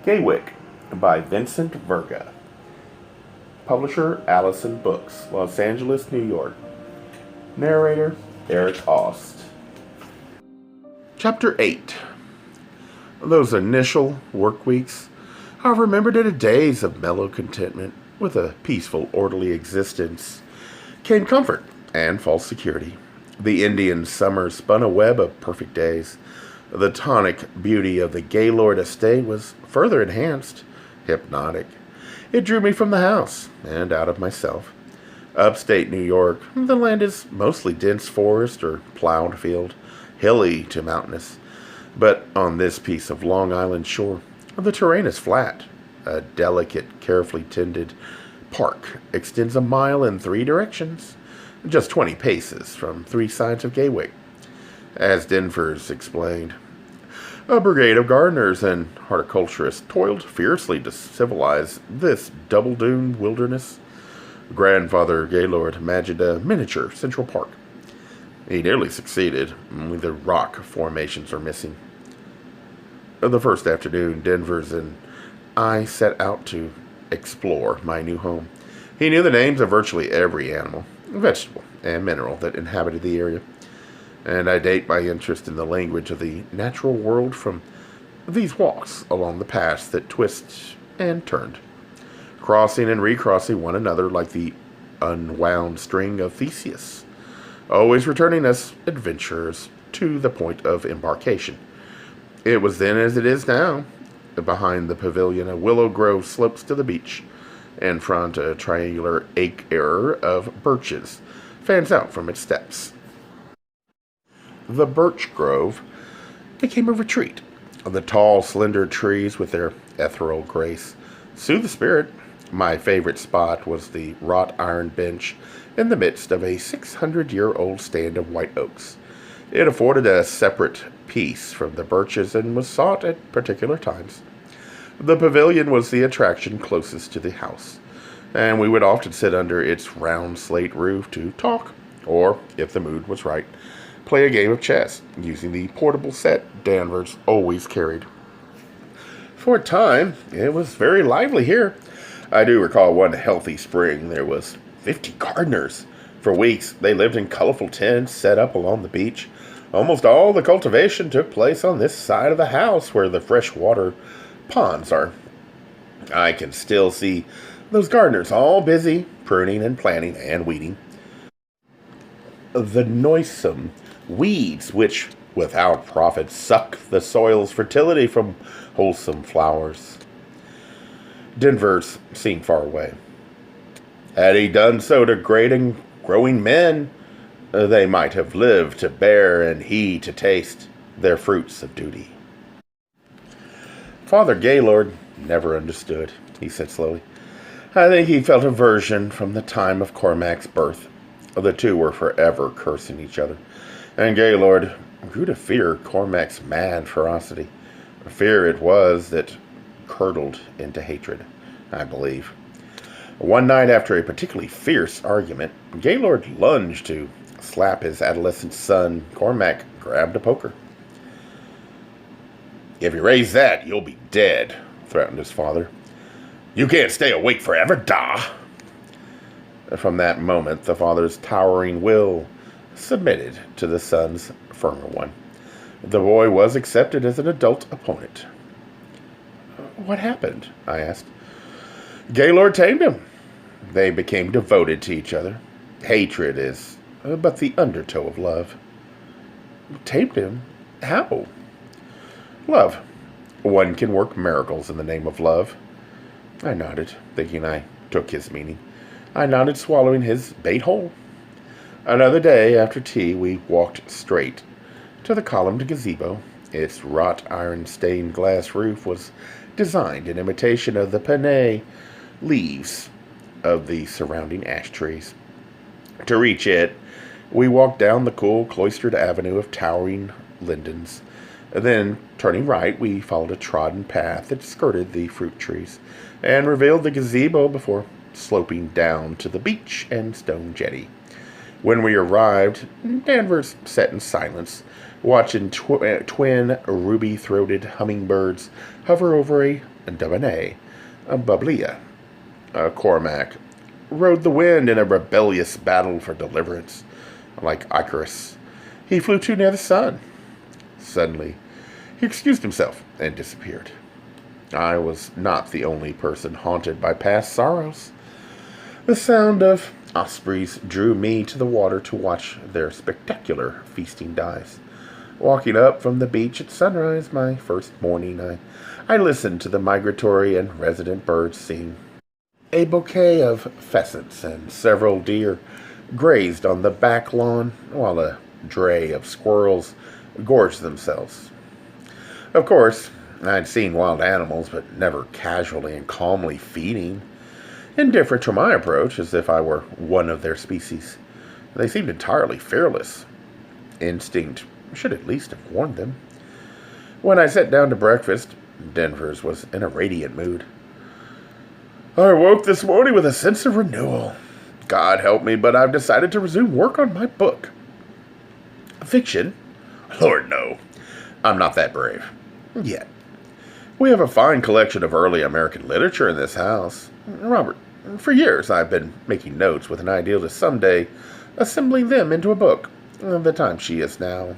Gaywyck by Vincent Verga. Publisher Allison Books, Los Angeles, New York. Narrator Eric Aust. Chapter 8. Those initial work weeks are remembered in days of mellow contentment. With a peaceful, orderly existence came comfort and false security. The Indian summer spun a web of perfect days. The tonic beauty of the Gaylord estate was further enhanced, hypnotic. It drew me from the house and out of myself. Upstate New York, the land is mostly dense forest or plowed field, hilly to mountainous. But on this piece of Long Island shore, the terrain is flat. A delicate, carefully tended park extends a mile in 3 directions, just 20 paces from 3 sides of Gaywyck. As Denvers explained, a brigade of gardeners and horticulturists toiled fiercely to civilize this double-dune wilderness. Grandfather Gaylord imagined a miniature Central Park. He nearly succeeded, only the rock formations are missing. The first afternoon, Denvers and I set out to explore my new home. He knew the names of virtually every animal, vegetable, and mineral that inhabited the area, and I date my interest in the language of the natural world from these walks along the paths that twist and turned, crossing and recrossing one another like the unwound string of Theseus, always returning us adventurers to the point of embarkation. It was then as it is now. Behind the pavilion, a willow grove slopes to the beach. In front, a triangular acre of birches fans out from its steps. The birch grove became a retreat. The tall, slender trees with their ethereal grace soothed the spirit. My favorite spot was the wrought iron bench in the midst of a 600-year-old stand of white oaks. It afforded a separate peace from the birches and was sought at particular times. The pavilion was the attraction closest to the house, and we would often sit under its round slate roof to talk, or, if the mood was right, play a game of chess, using the portable set Danvers always carried. For a time, it was very lively here. I do recall one healthy spring there was 50 gardeners. For weeks, they lived in colorful tents set up along the beach. Almost all the cultivation took place on this side of the house where the freshwater ponds are. I can still see those gardeners all busy pruning and planting and weeding. The noisome weeds which, without profit, suck the soil's fertility from wholesome flowers. Denvers seemed far away. Had he done so to great and growing men, they might have lived to bear and he to taste their fruits of duty. Father Gaylord never understood, he said slowly. I think he felt aversion from the time of Cormac's birth. The two were forever cursing each other, and Gaylord grew to fear Cormac's mad ferocity. Fear it was that curdled into hatred, I believe. One night after a particularly fierce argument, Gaylord lunged to slap his adolescent son. Cormac grabbed a poker. If you raise that, you'll be dead, threatened his father. You can't stay awake forever, da! From that moment, the father's towering will submitted to the son's firmer one. The boy was accepted as an adult opponent. What happened? I asked. Gaylord tamed him. They became devoted to each other. Hatred is but the undertow of love. Tamed him? How? Love. One can work miracles in the name of love. I nodded, thinking I took his meaning. I nodded, swallowing his bait whole. Another day, after tea, we walked straight to the columned gazebo. Its wrought iron stained glass roof was designed in imitation of the pinnae leaves of the surrounding ash trees. To reach it, we walked down the cool cloistered avenue of towering lindens. Then, turning right, we followed a trodden path that skirted the fruit trees and revealed the gazebo before sloping down to the beach and stone jetty. When we arrived, Danvers sat in silence, watching twin ruby-throated hummingbirds hover over a Debonair, Bablia. Cormac rode the wind in a rebellious battle for deliverance. Like Icarus, he flew too near the sun. Suddenly, he excused himself and disappeared. I was not the only person haunted by past sorrows. The sound of ospreys drew me to the water to watch their spectacular feasting dives. Walking up from the beach at sunrise my first morning, I listened to the migratory and resident birds sing. A bouquet of pheasants and several deer grazed on the back lawn, while a dray of squirrels gorged themselves. Of course, I'd seen wild animals, but never casually and calmly feeding, indifferent to my approach as if I were one of their species. They seemed entirely fearless. Instinct should at least have warned them. When I sat down to breakfast, Denvers was in a radiant mood. I woke this morning with a sense of renewal. God help me, but I've decided to resume work on my book. Fiction? Lord, no. I'm not that brave. Yet. We have a fine collection of early American literature in this house. Robert, for years I've been making notes with an ideal to someday assembling them into a book. The time she is now.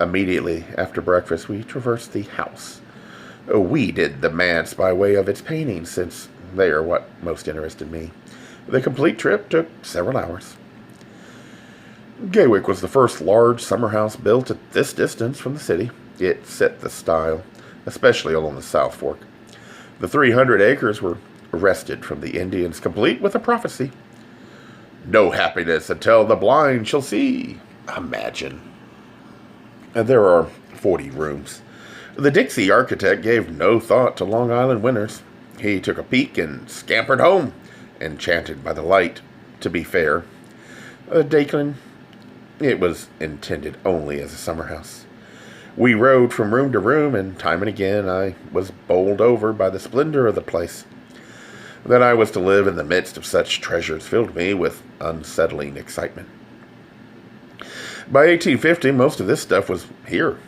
Immediately after breakfast, we traversed the house. We did the manse by way of its paintings, since they are what most interested me. The complete trip took several hours. Gaywyck was the first large summer house built at this distance from the city. It set the style, especially along the South Fork. The 300 acres were wrested from the Indians, complete with a prophecy. No happiness until the blind shall see. Imagine. There are 40 rooms. The Dixie architect gave no thought to Long Island winters. He took a peek and scampered home, enchanted by the light. To be fair, Dakin, it was intended only as a summer house. We rode from room to room, and time and again I was bowled over by the splendor of the place. That I was to live in the midst of such treasures filled me with unsettling excitement. By 1850, most of this stuff was here.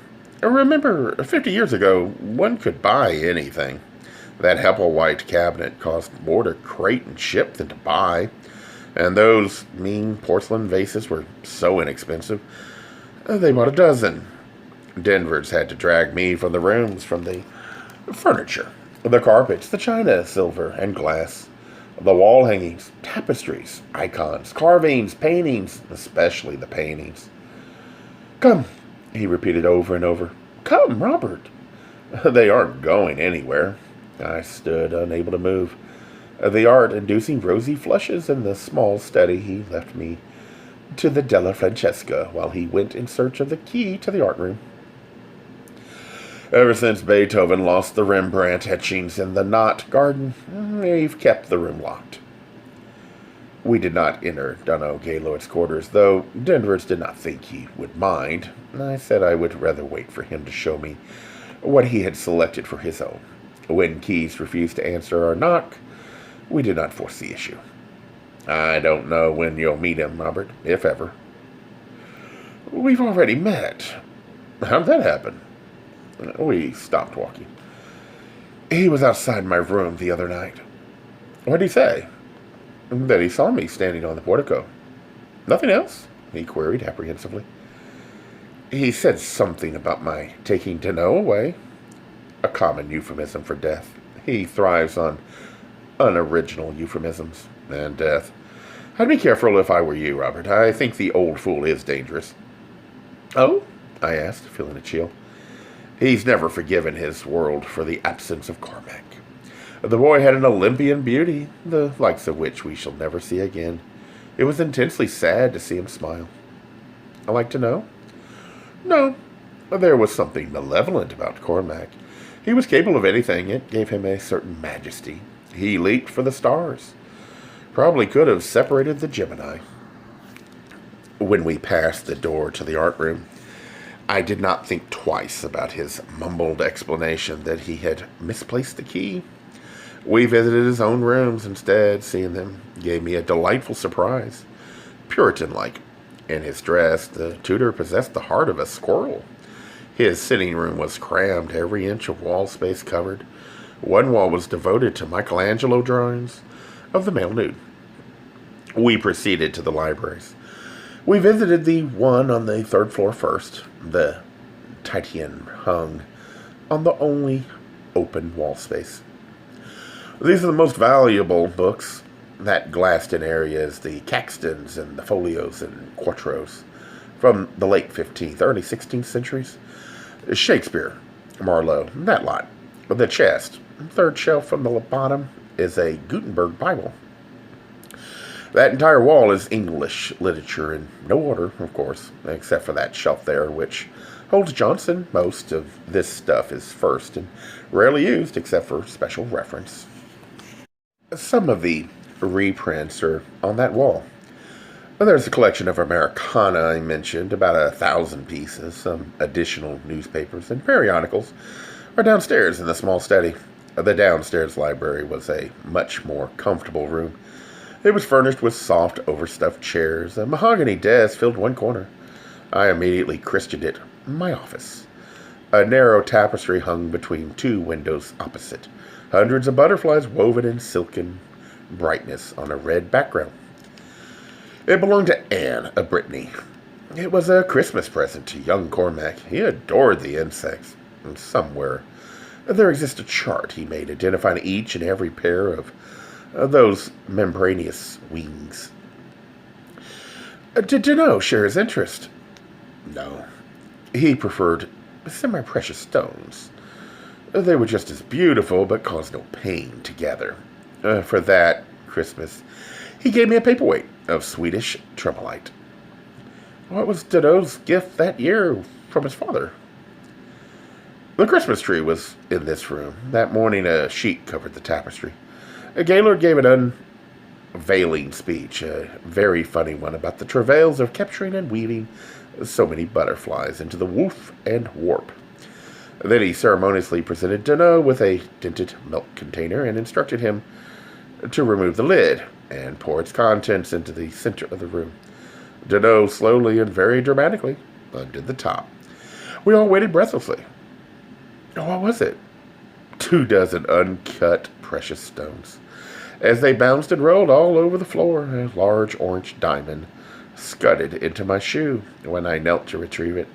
Remember, 50 years ago, one could buy anything. That White cabinet cost more to crate and ship than to buy. And those mean porcelain vases were so inexpensive, they bought a dozen. Denvers had to drag me from the rooms, from the furniture, the carpets, the china, silver, and glass, the wall hangings, tapestries, icons, carvings, paintings, especially the paintings. Come, he repeated over and over. Come, Robert. They aren't going anywhere. I stood, unable to move. The art inducing rosy flushes in the small study he left me to the Della Francesca while he went in search of the key to the art room. Ever since Beethoven lost the Rembrandt etchings in the Knott Garden, we've kept the room locked. We did not enter Danough Gaylord's quarters, though Denvers did not think he would mind. I said I would rather wait for him to show me what he had selected for his own. When Keyes refused to answer our knock, we did not force the issue. I don't know when you'll meet him, Robert, if ever. We've already met. How'd that happen? We stopped walking. He was outside my room the other night. What'd he say? That he saw me standing on the portico. Nothing else? He queried apprehensively. He said something about my taking Danough away. A common euphemism for death. He thrives on unoriginal euphemisms and death. I'd be careful if I were you, Robert. I think the old fool is dangerous. Oh? I asked, feeling a chill. He's never forgiven his world for the absence of Cormac. The boy had an Olympian beauty, the likes of which we shall never see again. It was intensely sad to see him smile. I like to know? No. There was something malevolent about Cormac. He was capable of anything. It gave him a certain majesty. He leaped for the stars. Probably could have separated the Gemini. When we passed the door to the art room, I did not think twice about his mumbled explanation that he had misplaced the key. We visited his own rooms instead. Seeing them gave me a delightful surprise. Puritan-like. In his dress, the tutor possessed the heart of a squirrel. His sitting room was crammed, every inch of wall space covered, One wall was devoted to Michelangelo drawings of the male nude. We proceeded to the libraries. We visited the one on the third floor first. The Titian hung on the only open wall space. These are the most valuable books. That glassed-in area is the Caxtons and the Folios and Quartos from the late 15th, early 16th centuries. Shakespeare, Marlowe, that lot. The chest, third shelf from the bottom, is a Gutenberg Bible. That entire wall is English literature in no order, of course, except for that shelf there, which holds Johnson. Most of this stuff is first and rarely used except for special reference. Some of the reprints are on that wall. There's a collection of Americana I mentioned, about 1,000 pieces. Some additional newspapers and periodicals are downstairs in the small study. The downstairs library was a much more comfortable room. It was furnished with soft, overstuffed chairs. A mahogany desk filled one corner. I immediately christened it my office. A narrow tapestry hung between two windows opposite. Hundreds of butterflies woven in silken brightness on a red background. It belonged to Anne of Brittany. It was a Christmas present to young Cormac. He adored the insects. And somewhere there exists a chart he made identifying each and every pair of those membranous wings. Did Danough share his interest? No. He preferred semi-precious stones. They were just as beautiful, but caused no pain together. For that Christmas, he gave me a paperweight of Swedish tremolite. What was Danough's gift that year from his father? The Christmas tree was in this room. That morning, a sheet covered the tapestry. Gaylord gave an unveiling speech, a very funny one, about the travails of capturing and weaving so many butterflies into the woof and warp. Then he ceremoniously presented Danough with a dented milk container and instructed him to remove the lid and pour its contents into the center of the room. Danough slowly and very dramatically undid the top. We all waited breathlessly. What was it? 24 uncut precious stones. As they bounced and rolled all over the floor, a large orange diamond scudded into my shoe. When I knelt to retrieve it,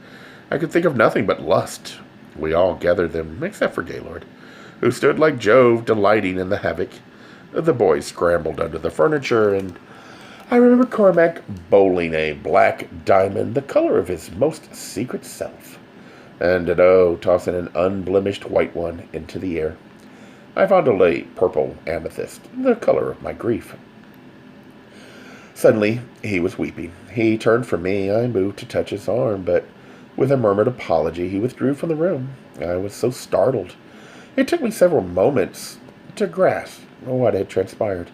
I could think of nothing but lust. We all gathered them, except for Gaylord, who stood like Jove, delighting in the havoc. The boys scrambled under the furniture, and I remember Cormac bowling a black diamond, the color of his most secret self, and Danough tossing an unblemished white one into the air. I fondled a purple amethyst, the color of my grief. Suddenly, he was weeping. He turned from me. I moved to touch his arm, but with a murmured apology, he withdrew from the room. I was so startled. It took me several moments to grasp what had transpired.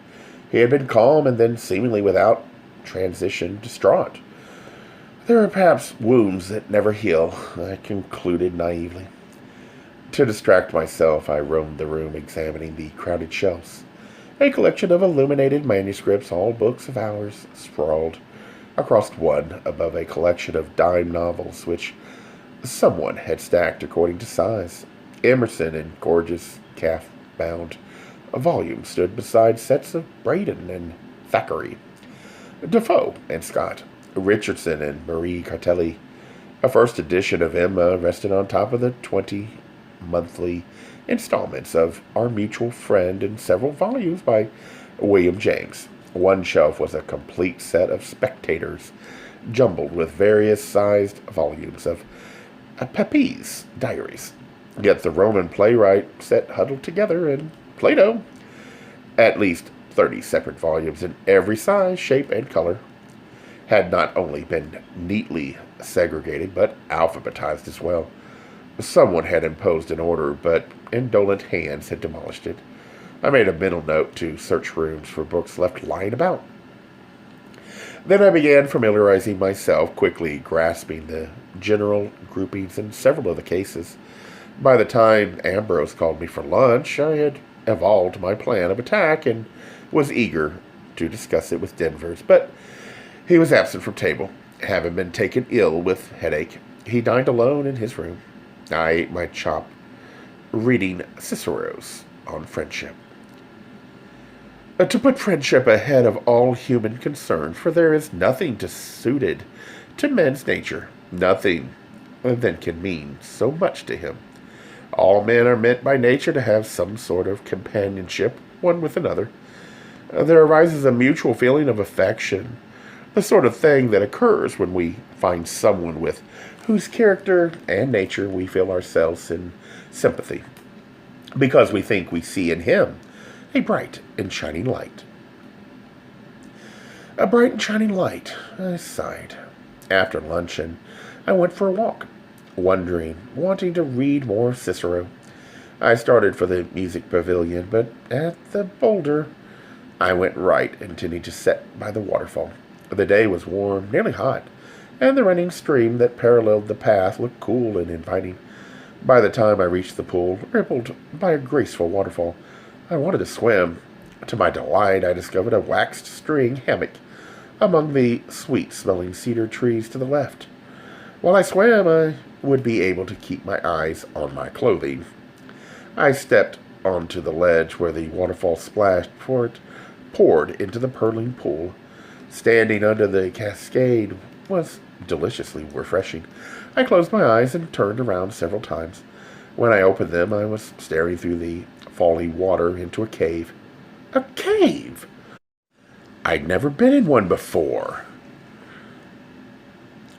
He had been calm and then, seemingly without transition, distraught. There are perhaps wounds that never heal, I concluded naively. To distract myself, I roamed the room, examining the crowded shelves. A collection of illuminated manuscripts, all books of hours, sprawled across one above a collection of dime novels, which someone had stacked according to size. Emerson in gorgeous calf-bound volumes stood beside sets of Braden and Thackeray, Defoe and Scott, Richardson and Marie Cartelli. A first edition of Emma rested on top of the 20 monthly installments of Our Mutual Friend and several volumes by William James. One shelf was a complete set of Spectators, jumbled with various sized volumes of Pepys diaries. Yet the Roman playwright sat huddled together in Plato. At least 30 separate volumes in every size, shape, and color had not only been neatly segregated, but alphabetized as well. Someone had imposed an order, but indolent hands had demolished it. I made a mental note to search rooms for books left lying about. Then I began familiarizing myself, quickly grasping the general groupings in several of the cases. By the time Ambrose called me for lunch, I had evolved my plan of attack and was eager to discuss it with Denvers, but he was absent from table, having been taken ill with headache. He dined alone in his room. I ate my chop, reading Cicero's on friendship. To put friendship ahead of all human concern, for there is nothing suited to man's nature, nothing that can mean so much to him. All men are meant by nature to have some sort of companionship one with another. There arises a mutual feeling of affection, the sort of thing that occurs when we find someone with whose character and nature we feel ourselves in sympathy, because we think we see in him a bright and shining light. A bright and shining light, I sighed. After luncheon, I went for a walk, wanting to read more Cicero. I started for the music pavilion, but at the boulder, I went right, intending to sit by the waterfall. The day was warm, nearly hot, and the running stream that paralleled the path looked cool and inviting. By the time I reached the pool, rippled by a graceful waterfall, I wanted to swim. To my delight, I discovered a waxed string hammock among the sweet-smelling cedar trees to the left. While I swam, I would be able to keep my eyes on my clothing. I stepped onto the ledge where the waterfall splashed before it poured into the purling pool. Standing under the cascade was deliciously refreshing. I closed my eyes and turned around several times. When I opened them, I was staring through the falling water into a cave. A cave! I'd never been in one before.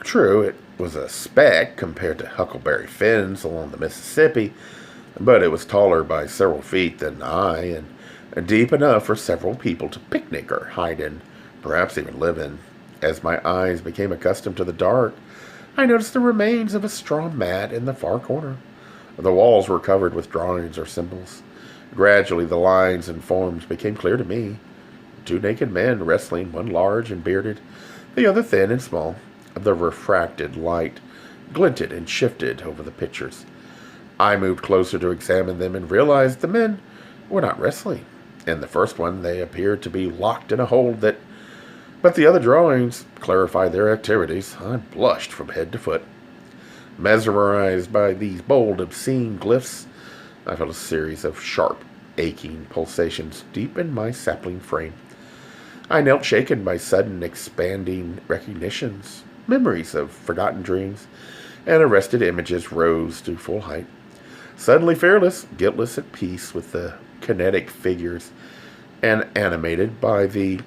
True, it was a speck compared to Huckleberry Fens along the Mississippi, but it was taller by several feet than I, and deep enough for several people to picnic or hide in, perhaps even live in. As my eyes became accustomed to the dark, I noticed the remains of a straw mat in the far corner. The walls were covered with drawings or symbols. Gradually, the lines and forms became clear to me. 2 naked men wrestling, one large and bearded, the other thin and small. The refracted light glinted and shifted over the pictures. I moved closer to examine them and realized the men were not wrestling. In the first one, they appeared to be locked in a hold but the other drawings clarified their activities. I blushed from head to foot. Mesmerized by these bold, obscene glyphs, I felt a series of sharp, aching pulsations deep in my sapling frame. I knelt shaken by sudden, expanding recognitions. Memories of forgotten dreams and arrested images rose to full height. Suddenly fearless, guiltless, at peace with the kinetic figures, and animated by the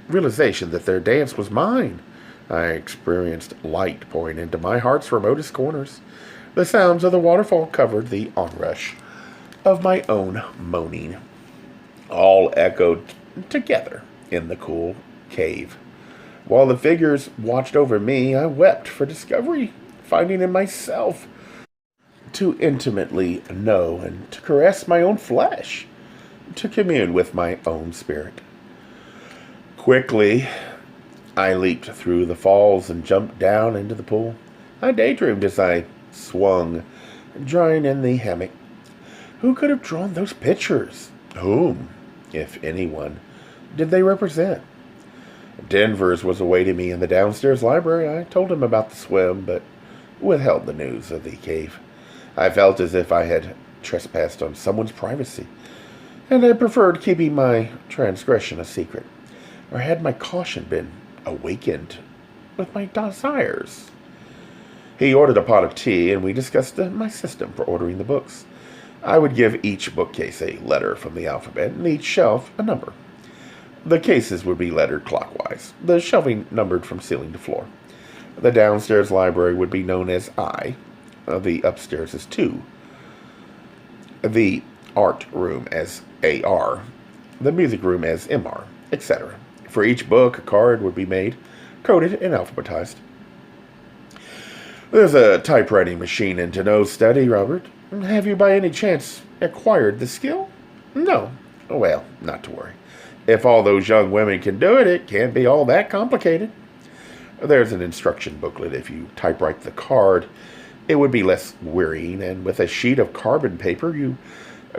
realization that their dance was mine, I experienced light pouring into my heart's remotest corners. The sounds of the waterfall covered the onrush of my own moaning. All echoed together in the cool cave. While the figures watched over me, I wept for discovery, finding in myself to intimately know and to caress my own flesh, to commune with my own spirit. Quickly, I leaped through the falls and jumped down into the pool. I daydreamed as I swung, drying in the hammock. Who could have drawn those pictures? Whom, if anyone, did they represent? Denvers was awaiting me in the downstairs library. I told him about the swim, but withheld the news of the cave. I felt as if I had trespassed on someone's privacy, and I preferred keeping my transgression a secret. Or had my caution been awakened with my desires? He ordered a pot of tea, and we discussed my system for ordering the books. I would give each bookcase a letter from the alphabet, and each shelf a number. The cases would be lettered clockwise, the shelving numbered from ceiling to floor. The downstairs library would be known as I, the upstairs as 2, the art room as AR, the music room as MR, etc. For each book, a card would be made, coded, and alphabetized. There's a typewriting machine in Danough study, Robert. Have you by any chance acquired the skill? No. Well, not to worry. If all those young women can do it, it can't be all that complicated. There's an instruction booklet. If you typewrite the card, it would be less wearying, and with a sheet of carbon paper, you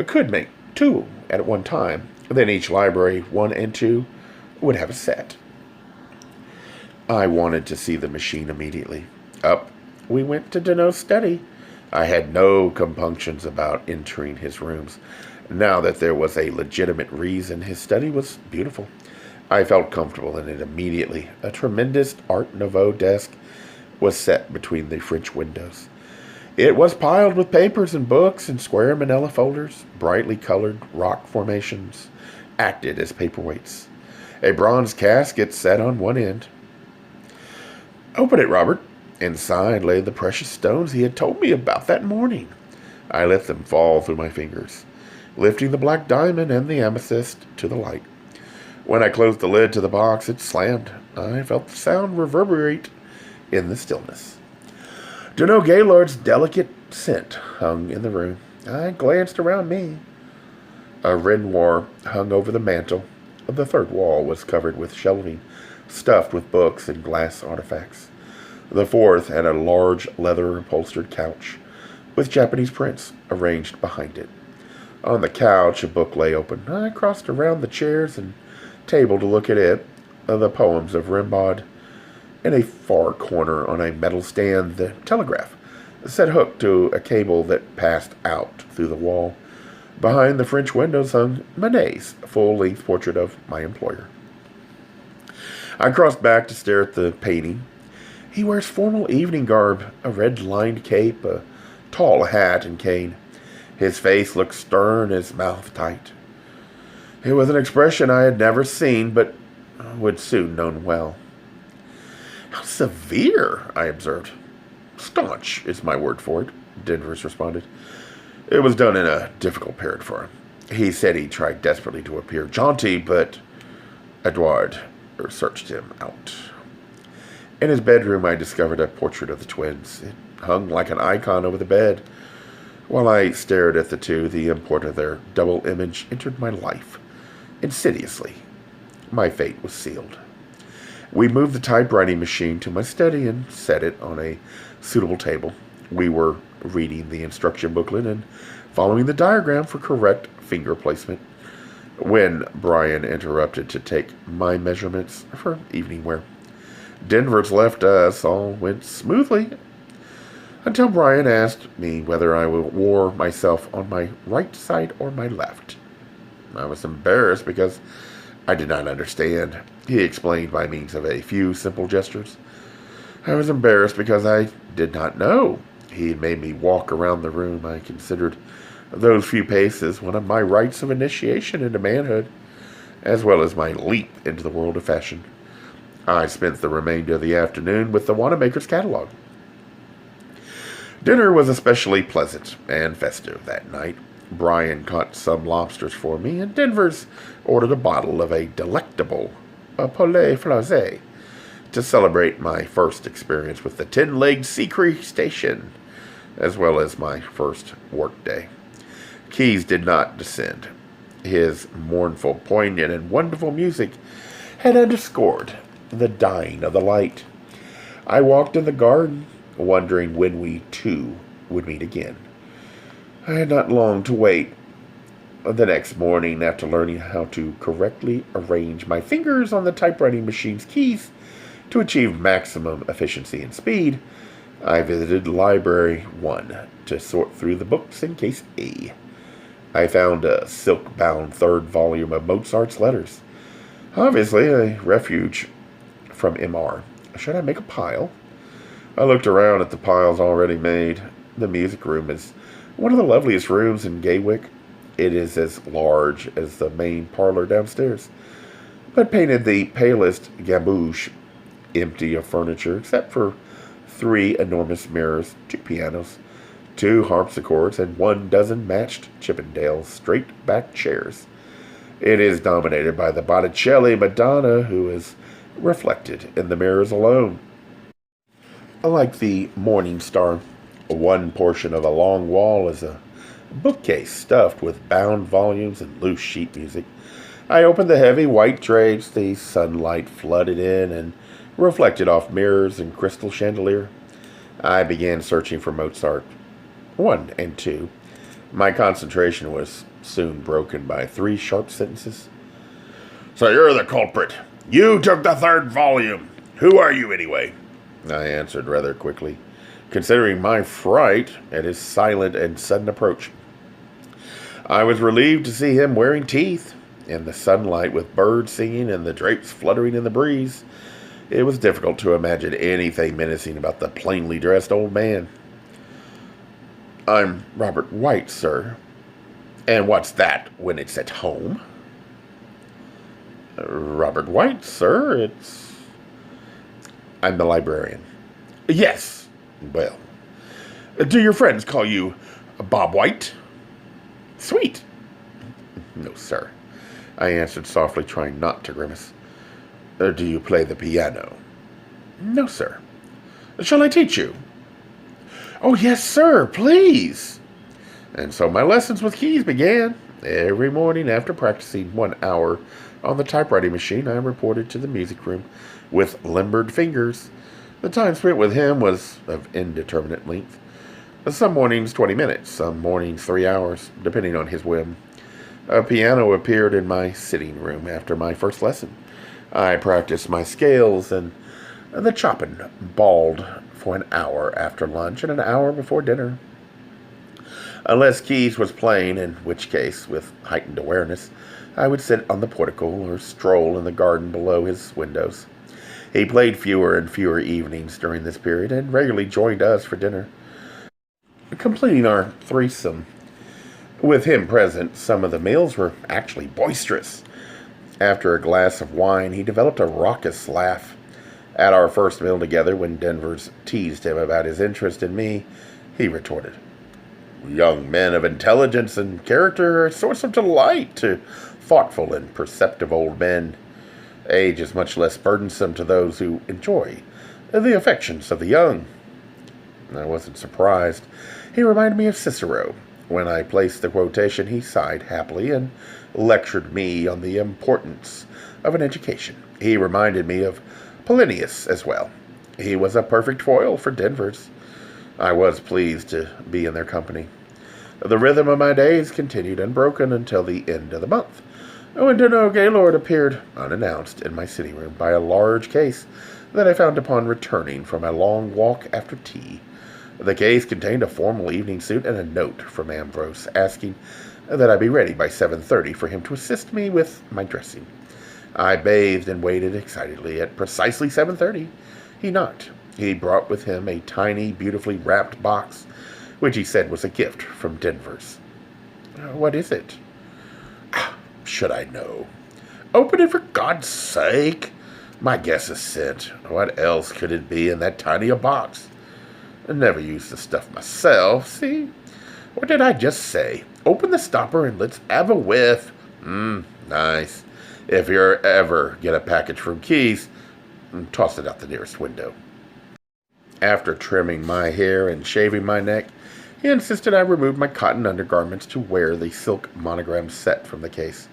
could make 2 at one time. Then each library, 1 and 2, would have a set. I wanted to see the machine immediately. Up we went to Danough's study. I had no compunctions about entering his rooms. Now that there was a legitimate reason, his study was beautiful. I felt comfortable in it immediately. A tremendous Art Nouveau desk was set between the French windows. It was piled with papers and books and square manila folders. Brightly colored rock formations acted as paperweights. A bronze casket sat on one end. "Open it, Robert." Inside lay the precious stones he had told me about that morning. I let them fall through my fingers, lifting the black diamond and the amethyst to the light. When I closed the lid to the box, it slammed. I felt the sound reverberate in the stillness. Danough Gaylord's delicate scent hung in the room. I glanced around me. A Renoir hung over the mantel. The third wall was covered with shelving, stuffed with books and glass artifacts. The fourth had a large leather-upholstered couch, with Japanese prints arranged behind it. On the couch, a book lay open. I crossed around the chairs and table to look at it. The poems of Rimbaud. In a far corner on a metal stand, the telegraph, set hooked to a cable that passed out through the wall. Behind the French windows hung Manet's full-length portrait of my employer. I crossed back to stare at the painting. He wears formal evening garb, a red-lined cape, a tall hat and cane. His face looked stern, his mouth tight. It was an expression I had never seen, but would soon know well. "How severe," I observed. "Staunch is my word for it," Danvers responded. "It was done in a difficult period for him. He said he tried desperately to appear jaunty, but Edouard searched him out." In his bedroom, I discovered a portrait of the twins. It hung like an icon over the bed. While I stared at the two, the import of their double image entered my life insidiously. My fate was sealed. We moved the typewriting machine to my study and set it on a suitable table. We were reading the instruction booklet and following the diagram for correct finger placement when Brian interrupted to take my measurements for evening wear. Danvers left us. All went smoothly until Brian asked me whether I wore myself on my right side or my left. I was embarrassed because I did not understand. He explained by means of a few simple gestures. I was embarrassed because I did not know. He had made me walk around the room. I considered those few paces one of my rites of initiation into manhood, as well as my leap into the world of fashion. I spent the remainder of the afternoon with the Wanamaker's catalog. Dinner was especially pleasant and festive that night. Brian caught some lobsters for me, and Danvers ordered a bottle of a delectable poulet flasé to celebrate my first experience with the 10-legged sea crustacean, as well as my first workday. Keyes did not descend. His mournful, poignant, and wonderful music had underscored the dying of the light. I walked in the garden, wondering when we, too, would meet again. I had not long to wait. The next morning, after learning how to correctly arrange my fingers on the typewriting machine's keys to achieve maximum efficiency and speed, I visited Library 1 to sort through the books in Case A. I found a silk-bound third volume of Mozart's Letters. Obviously, a refuge from M.R. Should I make a pile? I looked around at the piles already made. The music room is one of the loveliest rooms in Gaywyck. It is as large as the main parlor downstairs, but painted the palest gambouche, empty of furniture except for 3 enormous mirrors, 2 pianos, 2 harpsichords, and 12 matched Chippendale straight-back chairs. It is dominated by the Botticelli Madonna, who is reflected in the mirrors alone. Like the Morning Star, one portion of a long wall is a bookcase stuffed with bound volumes and loose sheet music. I opened the heavy white drapes. The sunlight flooded in and reflected off mirrors and crystal chandelier. I began searching for Mozart 1 and 2. My concentration was soon broken by 3 sharp sentences. "So you're the culprit. You took the 3rd volume. Who are you, anyway?" I answered rather quickly, considering my fright at his silent and sudden approach. I was relieved to see him wearing teeth. In the sunlight, with birds singing and the drapes fluttering in the breeze, it was difficult to imagine anything menacing about the plainly dressed old man. "I'm Robert Whyte, sir." "And what's that when it's at home?" "Robert Whyte, sir. I'm the librarian." "Yes. Well, do your friends call you Bob White?" "Sweet." "No, sir," I answered softly, trying not to grimace. "Do you play the piano?" "No, sir." "Shall I teach you?" "Oh, yes, sir, please." And so my lessons with keys began. Every morning after practicing 1 hour on the typewriting machine, I reported to the music room with limbered fingers. The time spent with him was of indeterminate length. Some mornings 20 minutes, some mornings 3 hours, depending on his whim. A piano appeared in my sitting room after my first lesson. I practiced my scales and the chopping bawled for an hour after lunch and an hour before dinner. Unless Keys was playing, in which case, with heightened awareness, I would sit on the portico or stroll in the garden below his windows. He played fewer and fewer evenings during this period and regularly joined us for dinner, completing our threesome. With him present, some of the meals were actually boisterous. After a glass of wine, he developed a raucous laugh. At our first meal together, when Denvers teased him about his interest in me, he retorted, "Young men of intelligence and character are a source of delight to thoughtful and perceptive old men. Age is much less burdensome to those who enjoy the affections of the young." I wasn't surprised. He reminded me of Cicero. When I placed the quotation, he sighed happily and lectured me on the importance of an education. He reminded me of Polonius as well. He was a perfect foil for Denvers. I was pleased to be in their company. The rhythm of my days continued unbroken until the end of the month, when Danough Gaylord appeared unannounced in my sitting room by a large case that I found upon returning from a long walk after tea. The case contained a formal evening suit and a note from Ambrose asking that I be ready by 7:30 for him to assist me with my dressing. I bathed and waited excitedly. At precisely 7:30, he knocked. He brought with him a tiny, beautifully wrapped box, which he said was a gift from Denvers. "What is it?" "Should I know?" "Open it for God's sake." "My guess is sent. What else could it be in that tiny a box? I never used the stuff myself. See? What did I just say? Open the stopper and let's have a whiff. Nice. If you ever get a package from Keys, toss it out the nearest window." After trimming my hair and shaving my neck, he insisted I remove my cotton undergarments to wear the silk monogram set from the case.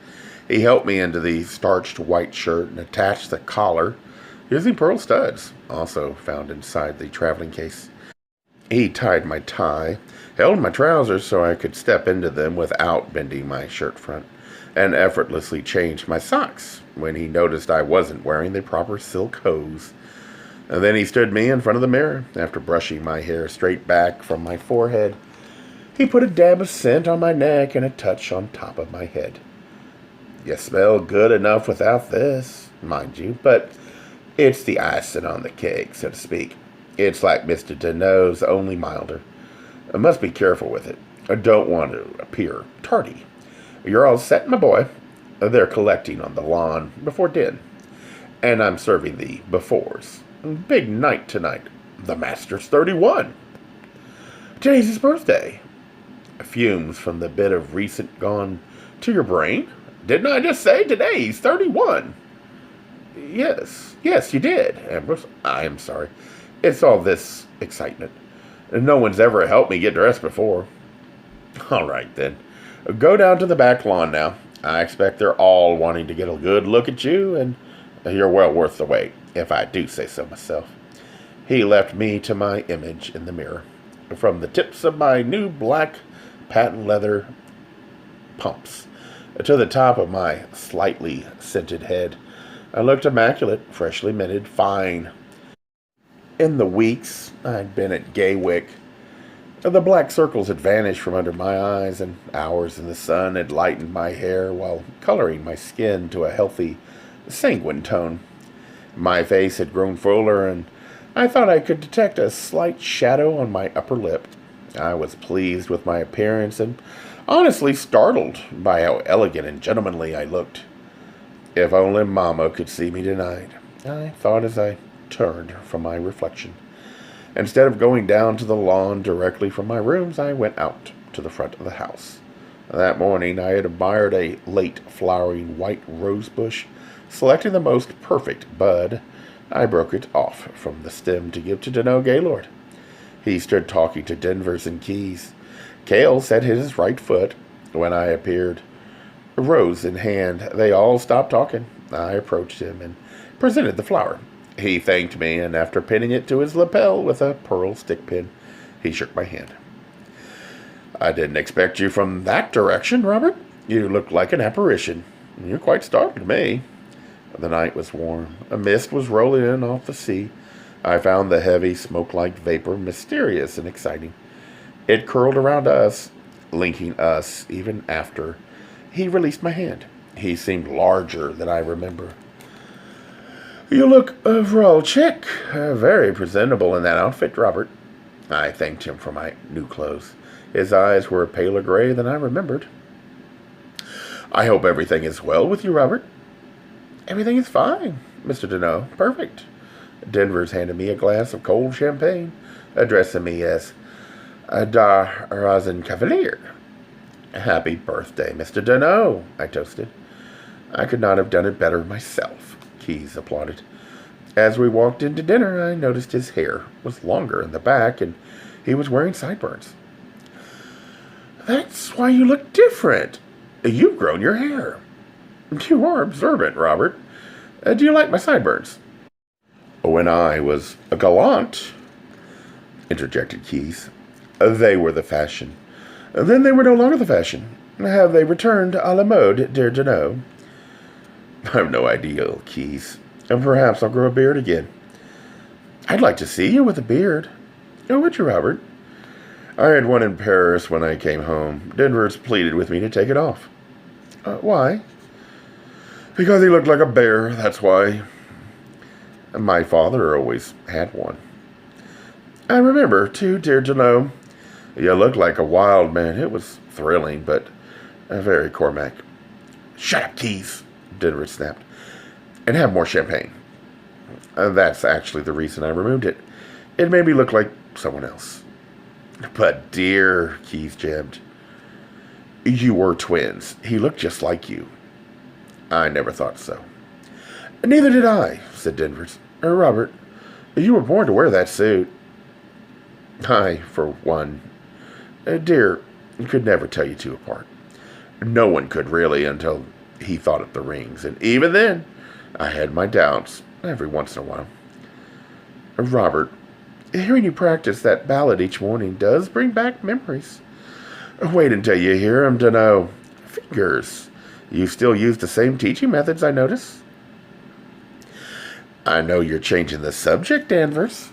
He helped me into the starched white shirt and attached the collar using pearl studs, also found inside the traveling case. He tied my tie, held my trousers so I could step into them without bending my shirt front, and effortlessly changed my socks when he noticed I wasn't wearing the proper silk hose. And then he stood me in front of the mirror. After brushing my hair straight back from my forehead, he put a dab of scent on my neck and a touch on top of my head. "You smell good enough without this, mind you, but it's the icing on the cake, so to speak. It's like Mr. Danough's, only milder. I must be careful with it. I don't want to appear tardy. You're all set, my boy. They're collecting on the lawn before din, and I'm serving the befores. Big night tonight. The master's 31. Today's his birthday. Fumes from the bit of recent gone to your brain? Didn't I just say today he's 31? Yes, you did, Ambrose. I am sorry. It's all this excitement. No one's ever helped me get dressed before. All right, then. Go down to the back lawn now. I expect they're all wanting to get a good look at you, and you're well worth the wait, if I do say so myself. He left me to my image in the mirror. From the tips of my new black patent leather pumps to the top of my slightly scented head, I looked immaculate, freshly minted, fine. In the weeks I'd been at Gaywyck The black circles had vanished from under my eyes, and hours in the sun had lightened my hair while coloring my skin to a healthy, sanguine tone. My face had grown fuller, and I thought I could detect a slight shadow on my upper lip. I was pleased with my appearance and honestly startled by how elegant and gentlemanly I looked. If only Mama could see me tonight, I thought as I turned from my reflection. Instead of going down to the lawn directly from my rooms, I went out to the front of the house. That morning I had admired a late flowering white rose bush. Selecting the most perfect bud, I broke it off from the stem to give to Danough Gaylord. He stood talking to Denvers and Keys. Cale set his right foot when I appeared. Rose in hand, they all stopped talking. I approached him and presented the flower. He thanked me, and after pinning it to his lapel with a pearl stick pin, he shook my hand. "I didn't expect you from that direction, Robert. You look like an apparition. You're quite startled me." The night was warm. A mist was rolling in off the sea. I found the heavy, smoke-like vapor mysterious and exciting. It curled around us, linking us even after he released my hand. He seemed larger than I remember. "You look overall chic. Very presentable in that outfit, Robert." I thanked him for my new clothes. His eyes were a paler gray than I remembered. "I hope everything is well with you, Robert." "Everything is fine, Mr. Danough. Perfect." Denvers handed me a glass of cold champagne, addressing me as "Der Rosenkavalier." "Happy birthday, Mr. Danough," I toasted. "I could not have done it better myself," Keys applauded. As we walked into dinner, I noticed his hair was longer in the back, and he was wearing sideburns. "That's why you look different. You've grown your hair." "You are observant, Robert. Do you like my sideburns?" "When I was a gallant," interjected Keys. "They were the fashion. Then they were no longer the fashion. Have they returned à la mode, dear Danough?" "I've no idea, Keys. And perhaps I'll grow a beard again." "I'd like to see you with a beard." "Oh, would you, Robert?" "I had one in Paris when I came home. Denvers pleaded with me to take it off." "Why?" "Because he looked like a bear, that's why." "My father always had one." "I remember, too, dear Danough. You looked like a wild man. It was thrilling, but very Cormac." "Shut up, Keys," Denver snapped. "And have more champagne." That's actually the reason I removed it. It made me look like someone else." "But dear," Keys jabbed. "You were twins. He looked just like you." "I never thought so." "Neither did I," said Denvers. "Robert, you were born to wear that suit." "I, for one, dear, could never tell you two apart. No one could really until he thought of the rings, and even then, I had my doubts every once in a while." "Robert, hearing you practice that ballad each morning does bring back memories." "Wait until you hear him, Danough. Figures. You still use the same teaching methods, I notice." "I know you're changing the subject, Danvers,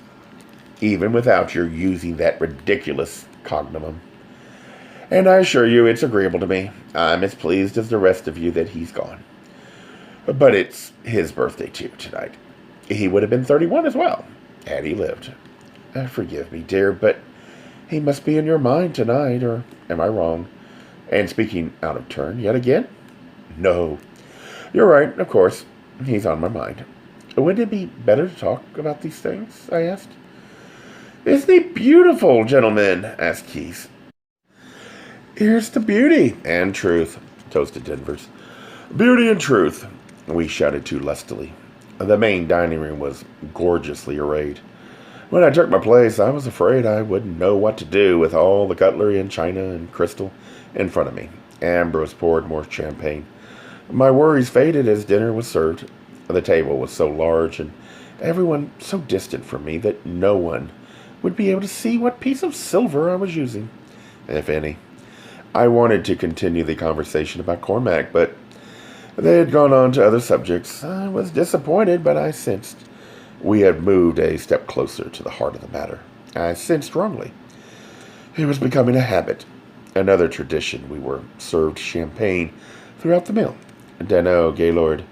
even without your using that ridiculous cognomen. And I assure you it's agreeable to me. I'm as pleased as the rest of you that he's gone. But it's his birthday, too, tonight. He would have been 31 as well, had he lived. Forgive me, dear, but he must be in your mind tonight, or am I wrong? And speaking out of turn yet again? No. You're right, of course. He's on my mind. Wouldn't it be better to talk about these things? I asked. Isn't he beautiful, gentlemen? Asked Keith. Here's to beauty and truth, toasted Denvers. Beauty and truth, we shouted too lustily. The main dining room was gorgeously arrayed. When I took my place, I was afraid I wouldn't know what to do with all the cutlery and china and crystal in front of me. Ambrose poured more champagne. My worries faded as dinner was served. The table was so large and everyone so distant from me that no one would be able to see what piece of silver I was using, if any. I wanted to continue the conversation about Cormac, but they had gone on to other subjects. I was disappointed, but I sensed we had moved a step closer to the heart of the matter. I sensed strongly. It was becoming a habit. Another tradition, we were served champagne throughout the meal. Danough Gaylord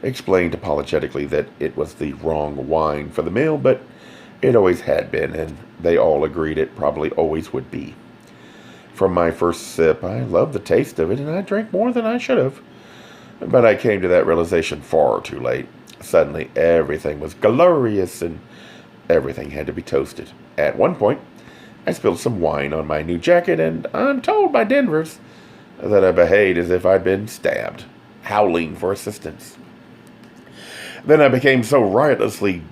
explained apologetically that it was the wrong wine for the meal, but it always had been, and they all agreed it probably always would be. From my first sip, I loved the taste of it, and I drank more than I should have. But I came to that realization far too late. Suddenly, everything was glorious, and everything had to be toasted. At one point, I spilled some wine on my new jacket, and I'm told by Denvers that I behaved as if I'd been stabbed, howling for assistance. Then I became so riotously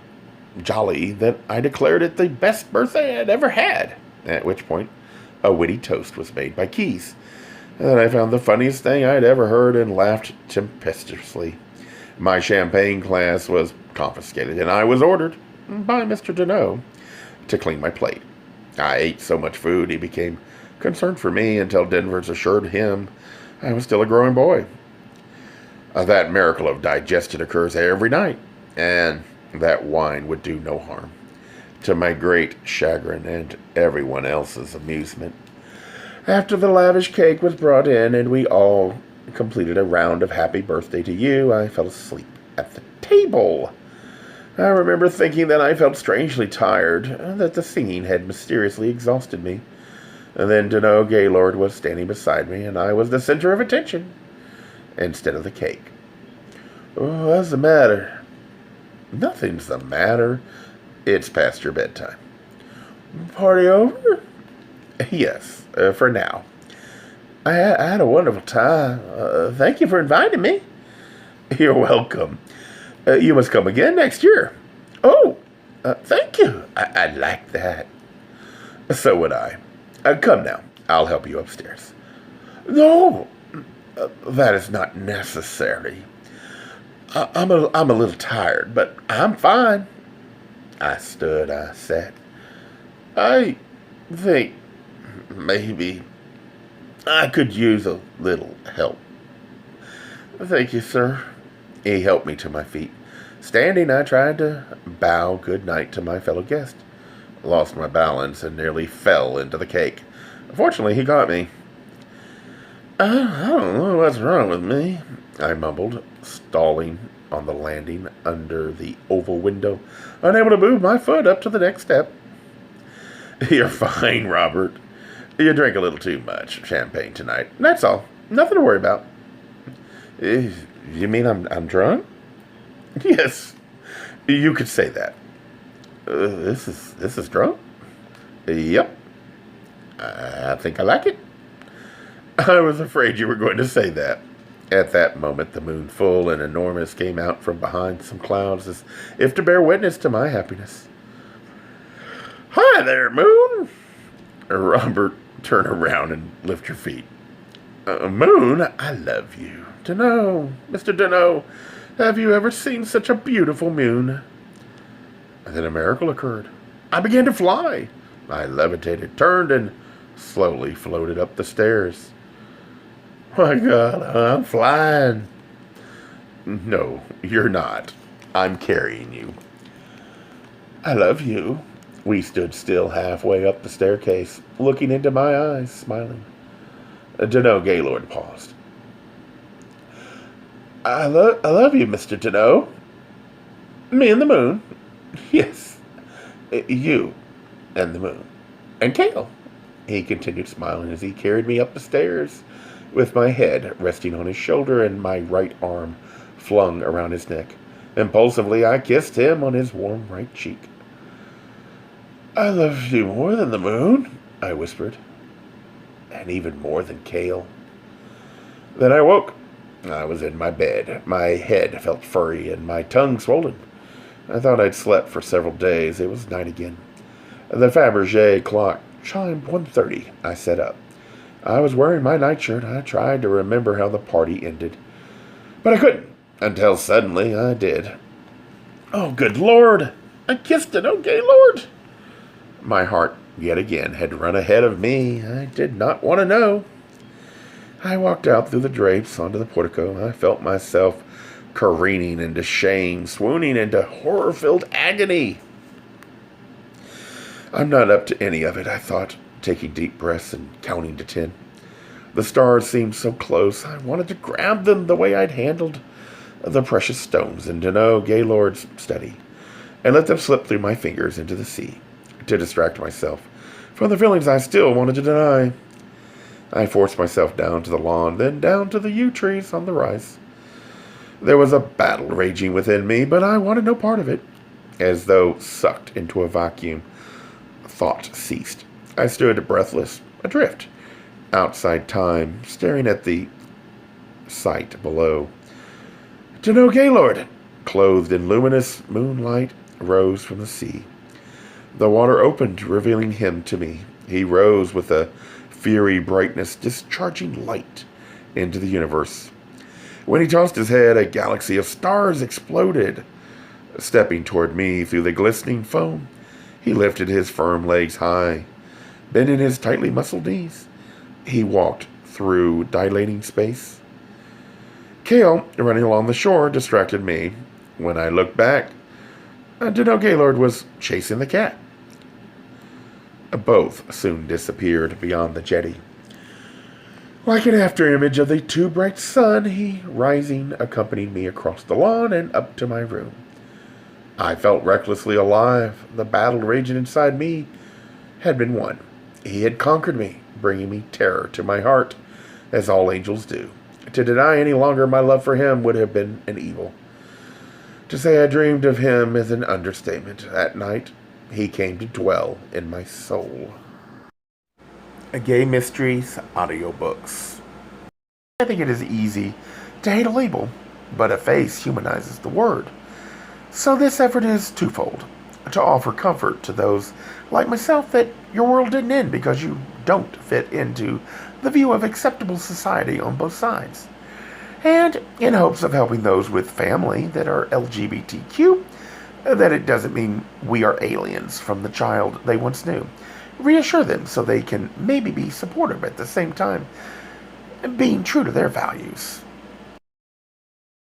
jolly that I declared it the best birthday I'd ever had, at which point a witty toast was made by Keys that I found the funniest thing I'd ever heard and laughed tempestuously. My champagne glass was confiscated, and I was ordered by Mr. Danough to clean my plate. I ate so much food he became concerned for me until Denvers assured him I was still a growing boy. That miracle of digestion occurs every night, and that wine would do no harm, to my great chagrin and everyone else's amusement. After the lavish cake was brought in and we all completed a round of happy birthday to you, I fell asleep at the table. I remember thinking that I felt strangely tired, that the singing had mysteriously exhausted me. And then Danough Gaylord was standing beside me, and I was the center of attention instead of the cake. "Oh, what's the matter?" "Nothing's the matter. It's past your bedtime." "Party over?" "Yes, for now." I had a wonderful time. Thank you for inviting me." "You're welcome. You must come again next year." "Oh, thank you. I'd like that." "So would I. Come now. I'll help you upstairs." "No, that is not necessary. I'm a little tired, but I'm fine." I stood. I sat. "I think maybe I could use a little help." "Thank you, sir." He helped me to my feet. Standing, I tried to bow good night to my fellow guest. Lost my balance and nearly fell into the cake. Fortunately, he got me. I don't know what's wrong with me," I mumbled, stalling on the landing under the oval window, unable to move my foot up to the next step. "You're fine, Robert. You drank a little too much champagne tonight. That's all. Nothing to worry about." "You mean I'm drunk?" "Yes, you could say that." This is drunk?" "Yep. I think I like it." I was afraid you were going to say that. At that moment, the moon, full and enormous, came out from behind some clouds as if to bear witness to my happiness. "Hi there, moon." "Robert, turn around and lift your feet." "Moon, I love you. Danough, Mr. Danough, have you ever seen such a beautiful moon?" And then a miracle occurred. I began to fly. I levitated, turned, and slowly floated up the stairs. "My God, I'm flying." "No, you're not. I'm carrying you." "I love you." We stood still halfway up the staircase, looking into my eyes, smiling. Danough Gaylord paused. I love you, Mr. Danough." "Me and the moon?" "Yes, you and the moon. And Kale." He continued smiling as he carried me up the stairs, with my head resting on his shoulder and my right arm flung around his neck. Impulsively, I kissed him on his warm right cheek. "I love you more than the moon," I whispered. "And even more than Kale." Then I woke. I was in my bed. My head felt furry and my tongue swollen. I thought I'd slept for several days. It was night again. The Fabergé clock chimed 1:30. I sat up. I was wearing my nightshirt. I tried to remember how the party ended, but I couldn't, until suddenly I did. Oh, good Lord! I kissed Danough Gaylord! My heart, yet again, had run ahead of me. I did not want to know. I walked out through the drapes onto the portico. I felt myself careening into shame, swooning into horror-filled agony. I'm not up to any of it, I thought. taking deep breaths and counting to 10. The stars seemed so close, I wanted to grab them the way I'd handled the precious stones in Danough Gaylord's study, and let them slip through my fingers into the sea, to distract myself from the feelings I still wanted to deny. I forced myself down to the lawn, then down to the yew trees on the rise. There was a battle raging within me, but I wanted no part of it. As though sucked into a vacuum, thought ceased. I stood breathless, adrift, outside time, staring at the sight below. Danough Gaylord, clothed in luminous moonlight, rose from the sea. The water opened, revealing him to me. He rose with a fiery brightness, discharging light into the universe. When he tossed his head, a galaxy of stars exploded. Stepping toward me through the glistening foam, he lifted his firm legs high. Bending his tightly muscled knees, he walked through dilating space. Kale, running along the shore, distracted me. When I looked back, Danough Gaylord was chasing the cat. Both soon disappeared beyond the jetty. Like an afterimage of the too bright sun, he, rising, accompanied me across the lawn and up to my room. I felt recklessly alive. The battle raging inside me had been won. He had conquered me, bringing me terror to my heart, as all angels do. To deny any longer my love for him would have been an evil. To say I dreamed of him is an understatement. That night, he came to dwell in my soul. Gay Mysteries audiobooks. I think it is easy to hate a label, but a face humanizes the word. So this effort is twofold. To offer comfort to those like myself that your world didn't end because you don't fit into the view of acceptable society on both sides. And in hopes of helping those with family that are LGBTQ, that it doesn't mean we are aliens from the child they once knew. Reassure them so they can maybe be supportive at the same time, being true to their values.